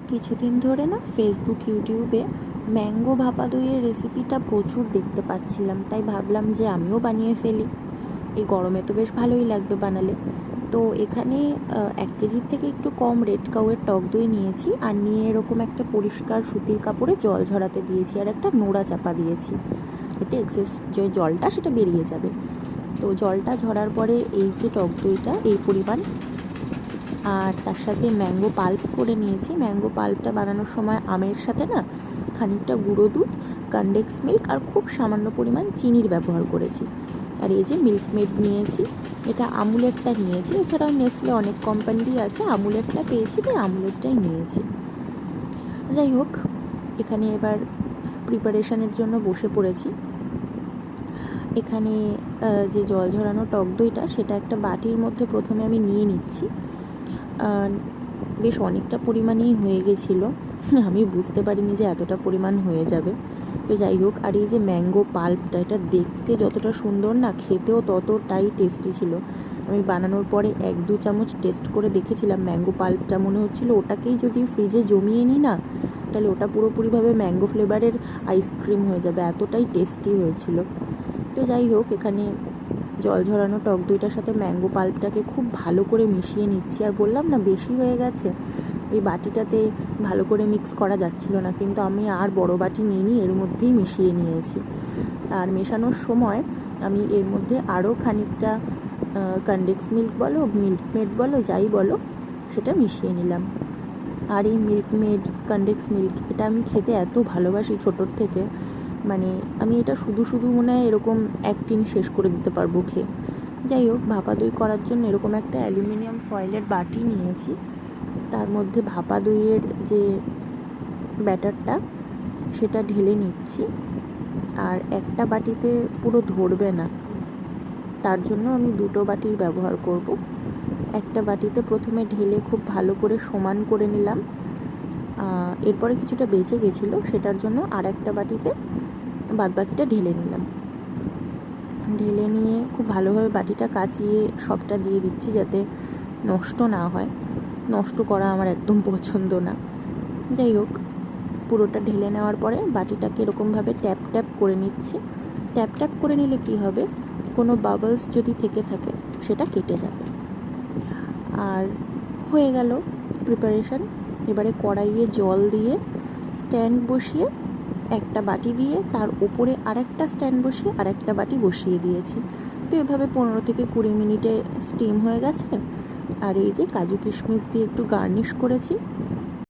কিছুদিন ধরে না ফেসবুক ইউটিউবে ম্যাঙ্গো ভাপা দইয়ের রেসিপিটা প্রচুর দেখতে পাচ্ছিলাম, তাই ভাবলাম যে আমিও বানিয়ে ফেলি। এই গরমে তো বেশ ভালোই লাগবে বানালে। তো এখানে 1 কেজির থেকে একটু কম রেড কাউয়ের টক দই নিয়েছি, আর নিয়ে এরকম একটা পরিষ্কার সুতির কাপড়ে জল ঝরাতে দিয়েছি, আর একটা নোড়া চাপা দিয়েছি, এতে এক্সেস যে জলটা সেটা বেরিয়ে যাবে। তো জলটা ঝরার পরে এই যে টক দইটা এই পরিমাণ, আর তার সাথে ম্যাঙ্গো পাল্প করে নিয়েছি। ম্যাঙ্গো পাল্পটা বানানোর সময় আমের সাথে না খানিকটা গুঁড়ো দুধ, কনডেন্স মিল্ক আর খুব সামান্য পরিমাণ চিনির ব্যবহার করেছি। আর এই যে মিল্ক মেড নিয়েছি, এটা আমুলেরটা নিয়েছি, এছাড়াও নেসলে অনেক কোম্পানিরই আছে, আমুলেরটা পেয়েছি তাই আমুলেরটাই নিয়েছি। যাই হোক, এখানে এবার প্রিপারেশানের জন্য বসে পড়েছি। এখানে যে জল ঝরানো টক দইটা সেটা একটা বাটির মধ্যে প্রথমে আমি নিয়ে নিচ্ছি। বেশ অনেকটা পরিমাণেই হয়ে গেছিলো, আমি বুঝতে পারিনি যে এতটা পরিমাণ হয়ে যাবে। তো যাই হোক, আর এই যে ম্যাঙ্গো পাল্পটা, এটা দেখতে যতটা সুন্দর না, খেতেও ততটাই টেস্টি ছিল। আমি বানানোর পরে 1-2 চামচ টেস্ট করে দেখেছিলাম ম্যাঙ্গো পাল্পটা, মনে হচ্ছিলো ওটাকেই যদি ফ্রিজে জমিয়ে নিই না, তাহলে ওটা পুরোপুরিভাবে ম্যাঙ্গো ফ্লেভারের আইসক্রিম হয়ে যাবে, এতটাই টেস্টি হয়েছিল। তো যাই হোক, এখানে জল ঝরানো টক দইটার সাথে ম্যাঙ্গো পাল্পটাকে খুব ভালো করে মিশিয়ে নিচ্ছি। আর বললাম না বেশি হয়ে গেছে, এই বাটিটাতে ভালো করে মিক্স করা যাচ্ছিল না, কিন্তু আমি আর বড় বাটি নিয়ে এর মধ্যেই মিশিয়ে নিয়েছি। আর মেশানোর সময় আমি এর মধ্যে আরও খানিকটা কনডেন্স মিল্ক বলো, মিল্ক মেড বলো, যাই বলো, সেটা মিশিয়ে নিলাম। আর এই মিল্ক মেড, কনডেন্স মিল্ক, এটা আমি খেতে এত ভালোবাসি ছোটোর থেকে, মানে আমি এটা শুধু শুধু মনে হয় এরকম 1 টিন শেষ করে দিতে পারবো খেয়ে। যাই হোক, ভাপা দই করার জন্য এরকম একটা অ্যালুমিনিয়াম ফয়েলের বাটি নিয়েছি, তার মধ্যে ভাপা দইয়ের যে ব্যাটারটা সেটা ঢেলে নিচ্ছি। আর একটা বাটিতে পুরো ধরবে না, তার জন্য আমি 2টো বাটির ব্যবহার করব। একটা বাটিতে প্রথমে ঢেলে খুব ভালো করে সমান করে নিলাম, এরপরে কিছুটা বেঁচে গেছিলো, সেটার জন্য আর একটা বাটিতে বাদবাকিটা ঢেলে নিলাম। ঢেলে নিয়ে খুব ভালোভাবে বাটিটা কাচিয়ে সবটা দিয়ে দিচ্ছি, যাতে নষ্ট না হয়। নষ্ট করা আমার একদম পছন্দ না। যাই হোক, পুরোটা ঢেলে নেওয়ার পরে বাটিটাকে এরকমভাবে ট্যাপ ট্যাপ করে নিচ্ছি। ট্যাপ ট্যাপ করে নিলে কি হবে, কোনো বাবলস যদি থেকে থাকে সেটা কেটে যাবে। আর হয়ে গেল প্রিপারেশান। এবারে কড়াইয়ে জল দিয়ে স্ট্যান্ড বসিয়ে একটা বাটি দিয়ে তার উপরে আরেকটা স্ট্যান্ড বসিয়ে আরেকটা বাটি বসিয়ে দিয়েছি। তো এভাবে 15 থেকে 20 মিনিটে স্টিম হয়ে গেছে। আর এই যে কাজু কিশমিশ দিয়ে একটু গার্নিশ করেছি,